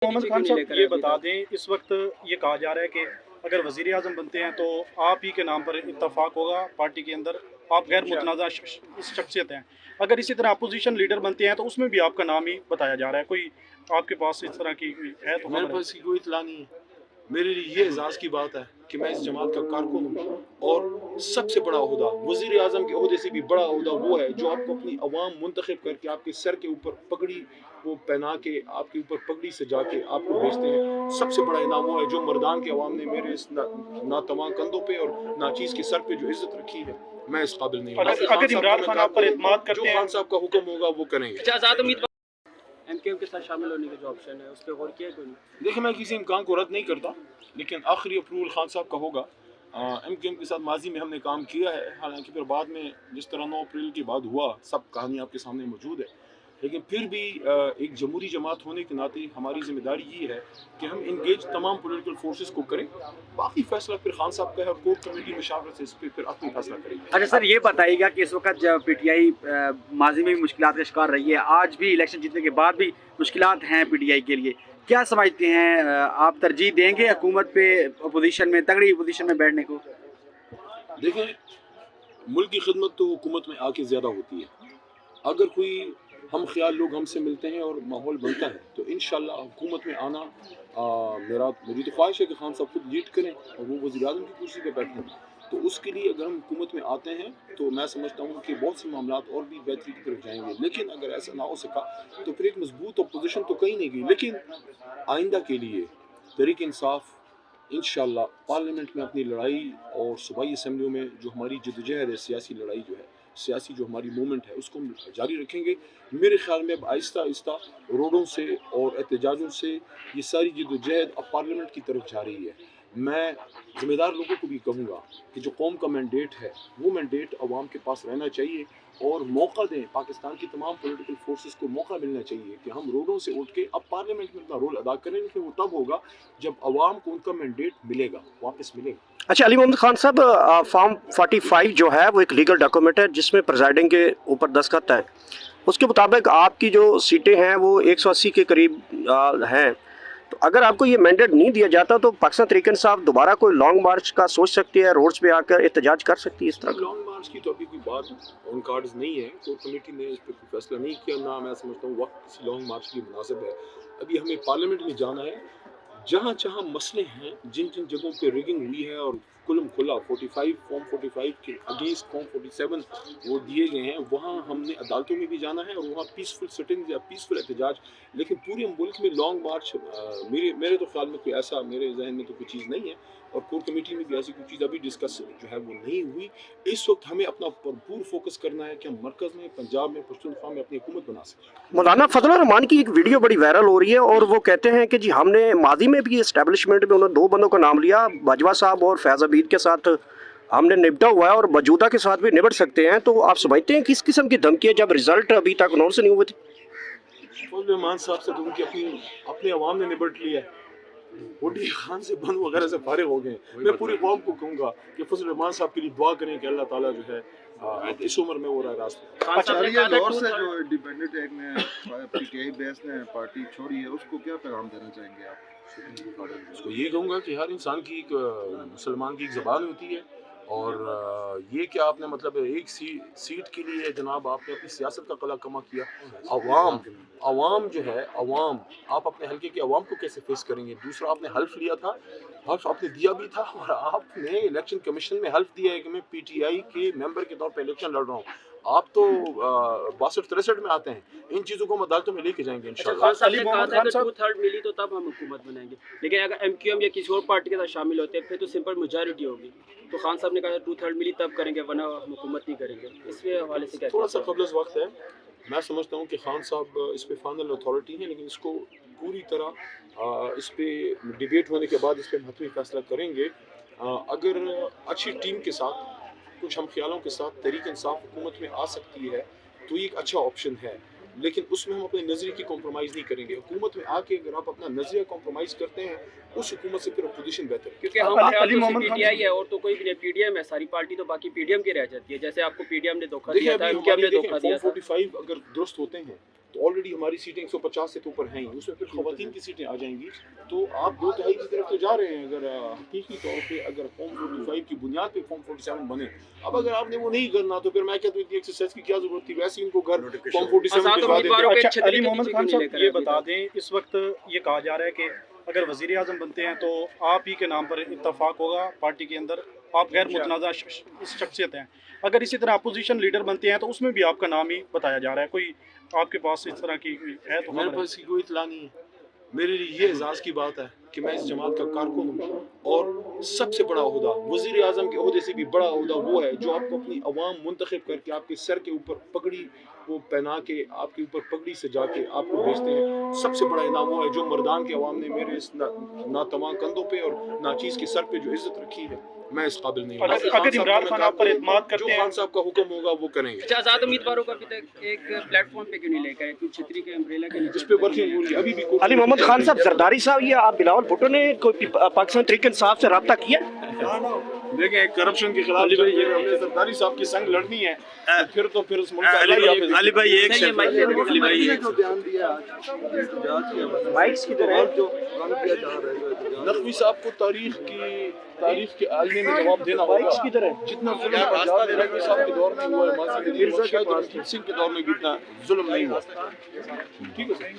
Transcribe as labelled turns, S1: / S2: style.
S1: मोहम्मद खान साहब ये बता दें, इस वक्त ये कहा जा रहा है कि अगर वज़ीर आज़म बनते हैं तो आप ही के नाम पर इत्तफाक होगा पार्टी के अंदर, आप गैर मुतनाज़ा शख्सियत हैं। अगर इसी तरह अपोजिशन लीडर बनते हैं तो उसमें भी आपका नाम ही बताया जा रहा है। कोई आपके पास इस तरह की कोई है तो
S2: मेरे पास कोई इतला नहीं है। मेरे लिए ये एजाज़ की बात है कि मैं इस जमात का कारकुन हूँ और सबसे बड़ा ओहदा वज़ीर आज़म के ओहदे से भी बड़ा ओहदा वो है जो आपको अपनी अवाम मुंतखब करके आपके सर के ऊपर पगड़ी वो पहना के आपके ऊपर पगड़ी सजा के आपको भेजते हैं। सबसे बड़ा इनाम वो है जो मर्दान के अवाम ने मेरे इस नातवा कंधों पे और नाचीज़ के सर पे जो इज्जत रखी है, मैं इस काबिल नहीं हूँ।
S1: अगर इमरान खान आप पर एतमाद करते हैं,
S2: जो खान साहब का हुक्म होगा वो करेंगे।
S3: आज़ाद उम्मीदवार एमक्यूएम के साथ शामिल होने का जो ऑप्शन है उस पर गौर किया कोई नहीं?
S2: देखिए, मैं किसी इम्कान को रद्द नहीं करता, लेकिन आखिरी अप्रूवल खान साहब का होगा। एमक्यूएम के साथ माजी में हमने काम किया है, हालांकि फिर बाद में जिस तरह 9 अप्रैल के बाद हुआ सब कहानी आपके सामने मौजूद है, लेकिन फिर भी एक जमहूरी जमात होने के नाते हमारी जिम्मेदारी ये है कि हम इंगेज तमाम पॉलिटिकल फोर्सेस को करें। बाकी फैसला फिर खान साहब का है और कोर कमेटी मशावरत से इस पर फिर अपनी फैसला करेगी।
S4: अच्छा सर, ये बताइएगा कि इस वक्त जब पीटीआई माजी में भी मुश्किलात का शिकार रही है, आज भी इलेक्शन जीतने के बाद भी मुश्किलात हैं पीटीआई के लिए, क्या समझते हैं आप तरजीह देंगे हुकूमत पे अपोजिशन में, तगड़ी अपोजिशन में बैठने को?
S2: देखें, मुल्क की खिदमत तो हुकूमत में आके ज़्यादा होती है। अगर कोई हम ख्याल लोग हमसे मिलते हैं और माहौल बनता है तो इंशाल्लाह हुकूमत में आना मेरी तो ख्वाहिश है कि खान साहब खुद लीड करें और वो वज़ीर आज़म की कुर्सी पर बैठें। तो उसके लिए अगर हम हुकूमत में आते हैं तो मैं समझता हूँ कि बहुत से मामलात और भी बेहतरी की तरफ जाएंगे, लेकिन अगर ऐसा ना हो सका तो फिर एक मजबूत अपोजिशन तो कहीं नहीं गई। लेकिन आइंदा के लिए तहरीक इंसाफ इंशाल्लाह पार्लियामेंट में अपनी लड़ाई और सूबाई असम्बलियों में जो हमारी जद्दोजहद है, सियासी लड़ाई जो है, सियासी जो हमारी मूवमेंट है, उसको हम जारी रखेंगे। मेरे ख्याल में अब आहिस्ता आहिस्ता रोडों से और एहतजाजों से ये सारी जद्दोजहद अब पार्लियामेंट की तरफ जा रही है। मैं ज़िम्मेदार लोगों को भी कहूँगा कि जो कौम का मैंडेट है वो मैंडेट अवाम के पास रहना चाहिए और मौका दें, पाकिस्तान की तमाम पॉलिटिकल फोर्सेस को मौका मिलना चाहिए कि हम रोडों से उठ के अब पार्लियामेंट में अपना रोल अदा करें, लेकिन वो तब होगा जब अवाम को उनका मैंडेट मिलेगा, वापस मिलेगा।
S5: अच्छा, अली मोहम्मद खान साहब, फॉर्म 45 जो है वो एक लीगल डॉक्यूमेंट है जिसमें प्रेसिडेंट के ऊपर दस्तखत है। उसके मुताबिक आपकी जो सीटें हैं वो 180 के करीब हैं। तो अगर आपको ये मैंडेट नहीं दिया जाता तो पाकिस्तान तहरीक इंसाफ दोबारा कोई लॉन्ग मार्च का सोच सकती है, रोड्स पे आकर एहतजाज कर सकती है इस तरह?
S2: लॉन्ग मार्च की तो अभी कोई बात ऑन कार्ड्स नहीं है, कोर कमेटी ने इस पर कोई फैसला नहीं किया, ना मैं समझता हूँ वक्त किसी लॉन्ग मार्च के लिए मुनासिब है। अभी हमें पार्लियामेंट में जाना है, जहाँ जहाँ मसले हैं, जिन जिन जगहों पे रिगिंग हुई है और कुलम खुला 45 फॉर्म 45 के अगेंस्ट फॉर्म 47 वो दिए गए हैं, वहाँ हमने अदालतों में भी जाना है और वहाँ पीसफुल सिटिंग या पीसफुल एहतजाज। लेकिन पूरे मुल्क में लॉन्ग मार्च मेरे तो ख्याल में कोई ऐसा मेरे जहन में तो कोई चीज़ नहीं है और कोर कमेटी में भी ऐसी कोई चीज़ अभी डिस्कस जो है वो नहीं हुई। इस वक्त हमें अपना भरपूर फोकस करना है कि हम मरकज़ में, पंजाब में, पश्तूनख्वा में अपनी हुकूमत बना सकें।
S5: मौलाना फजल रहमान की एक वीडियो बड़ी वायरल हो रही है और वो कहते हैं कि जी हमने माजी में भी एस्टेब्लिशमेंट में उन्होंने 2 बंदों का नाम लिया, बाजवा साहब और फैज़ अबीद के साथ हमने निपटा हुआ है और मौजूदा के साथ भी निपट सकते हैं। तो आप समझते हैं किस किस्म की धमकी है जब रिजल्ट अभी तक अनाउंस नहीं हुए थे?
S2: फजल रहमान साहब से तो उनकी अपने अवाम ने निपट लिया है, ओडी खान से बंद वगैरह से फारिग हो गए। मैं पूरी कौम को कहूँगा कि फजल रहमान साहब के लिए दुआ करें कि अल्लाह ताला जो है इस उम्र में वो रास्ता।
S6: अचारिया दौर से जो इंडिपेंडेंट एक ने पीटीआई बेस ने पार्टी छोड़ी है, उसको क्या पैगाम देना चाहेंगे आप?
S2: उसको ये कहूँगा कि हर इंसान की एक मुसलमान की एक ज़बान होती है और ये क्या आपने मतलब एक सीट के लिए जनाब आपने अपनी सियासत का कला कमा किया। अवाम जो है, अवाम आप अपने हल्के के अवाम को कैसे फेस करेंगे? दूसरा, आपने हल्फ लिया था, हल्फ आपने दिया भी था और आपने इलेक्शन कमीशन में हल्फ दिया है कि मैं पीटीआई के मेंबर के तौर पर इलेक्शन लड़ रहा हूँ। आप तो 62-63 में आते हैं, इन चीज़ों को हम अदालतों में लेके जाएंगे इंशाल्लाह।
S3: खान साहब ने कहा था कि 2/3 मिली तो तब हम हुकूमत बनाएंगे, लेकिन अगर एमक्यूएम या किसी और पार्टी के साथ शामिल होते हैं फिर तो सिंपल मेजॉरिटी होगी। तो खान साहब ने कहा 2/3 मिली तब करेंगे, वरना हुकूमत नहीं करेंगे। इसके हवाले से क्या
S2: थोड़ा सा कबल वक्त है। मैं समझता हूँ कि खान साहब इस पे फाइनल अथॉरिटी हैं, लेकिन इसको पूरी तरह इस पे डिबेट होने के बाद इस पे हतमी फैसला करेंगे। अगर अच्छी टीम के साथ, कुछ हम ख्यालों के साथ तहरीक इंसाफ हुकूमत में आ सकती है तो ये एक अच्छा ऑप्शन है, लेकिन उसमें हम अपने नज़रिए की कॉम्प्रोमाइज़ नहीं करेंगे। हुकूमत में आके अगर आप अपना नज़रिया कॉम्प्रोमाइज़ करते हैं उस हुकूमत से फिर अपोजिशन बेहतर,
S3: क्योंकि हम पीटीआई है और तो कोई भी नहीं, पीडीएम है सारी पार्टी, तो बाकी पीडीएम की रह जाती है। जैसे आपको पीडीएम ने धोखा दिया था, एमक्यूएम ने धोखा दिया था।
S2: 45 अगर दुरुस्त होते हैं تو آلریڈی ہماری سیٹیں 150 سے تو اوپر ہیں ہی، اس میں پھر خواتین کی سیٹیں آ جائیں گی، تو آپ 2/3 کی طرف تو جا رہے ہیں. اگر حقیقی طور پہ اگر فارم 45 کی بنیاد پہ فارم 47 بنے، اب اگر آپ نے وہ نہیں کرنا تو پھر میں کہتا ہوں اتنی ایکسرسائز کی کیا ضرورت تھی، ویسے ان کو گھر فارم 47
S3: آزاد
S2: بھجوا دیتے.
S3: امیدواروں کے
S1: اچھا
S3: چھتری
S1: علی
S3: کے
S1: محمد
S3: پیچھے
S1: خان
S3: کیوں نہیں لے
S1: صاحب
S3: کر
S1: یہ
S3: ابھی
S1: بتا
S3: تک؟
S1: دیں، اس وقت یہ کہا جا رہا ہے کہ اگر وزیر اعظم بنتے ہیں تو آپ ہی کے نام پر اتفاق ہوگا پارٹی کے اندر، آپ غیر متنازع شخصیت ہیں. اگر اسی طرح اپوزیشن لیڈر بنتے ہیں تو اس میں بھی آپ کا نام ہی بتایا جا رہا ہے. کوئی آپ کے پاس اس طرح کی ہے تو
S2: میرے
S1: خبر ہے؟
S2: پاس کی کوئی اطلاع نہیں ہے. میرے لیے یہ اعزاز کی بات ہے کہ میں اس جماعت کا کارکن ہوں، اور سب سے بڑا عہدہ، وزیر اعظم کے عہدے سے بھی بڑا عہدہ وہ ہے جو آپ کو اپنی عوام منتخب کر کے آپ کے سر کے اوپر پگڑی وہ پہنا کے، آپ کے اوپر پگڑی سجا کے آپ کو بھیجتے ہیں. سب سے بڑا انعام وہ ہے جو مردان کے عوام نے میرے اس ناتواں کندھوں پہ اور ناچیز کے سر پہ جو عزت رکھی ہے، میں اس قابل نہیں ہوں.
S1: اگر عمران خان آپ پر اعتماد
S2: جو
S1: کرتے ہیں،
S2: خان صاحب کا حکم ہوگا وہ کریں گے.
S3: اچھا، آزاد امیدواروں کو ابھی تک ایک پلیٹ فارم پہ کیوں نہیں لے کر آئے؟ کوئی چھتری کے امبریلا کے نیچے
S2: اس پہ ورکنگ ہو رہی ہے ابھی بھی.
S5: علی محمد خان صاحب، زرداری صاحب، یہ آپ بلاول بھٹو نے کوئی پاکستان تحریک انصاف سے رابطہ کیا؟
S2: دیکھیں کرپشن کے خلاف جنگ میں ہم نے زرداری صاحب کی سنگ لڑنی ہے، تو پھر اس ملک کا
S7: علی بھائی ایک
S3: نہیں، یہ مائک دے دو، علی بھائی
S6: جو بیان دیا آج
S5: مائکس کی طرح
S6: جو رن کیا جا رہا ہے، جو احتجاج
S2: نقوی صاحب کو تاریخ کے آئینے میں جواب دینا ہوگا.
S5: کی طرح
S2: جتنا ظلم آزاد نقوی صاحب کے دور میں ہوا ہے، ماضی میں شاید رنجیت سنگھ کے دور میں بھی اتنا ظلم نہیں ہوا. ٹھیک ہے.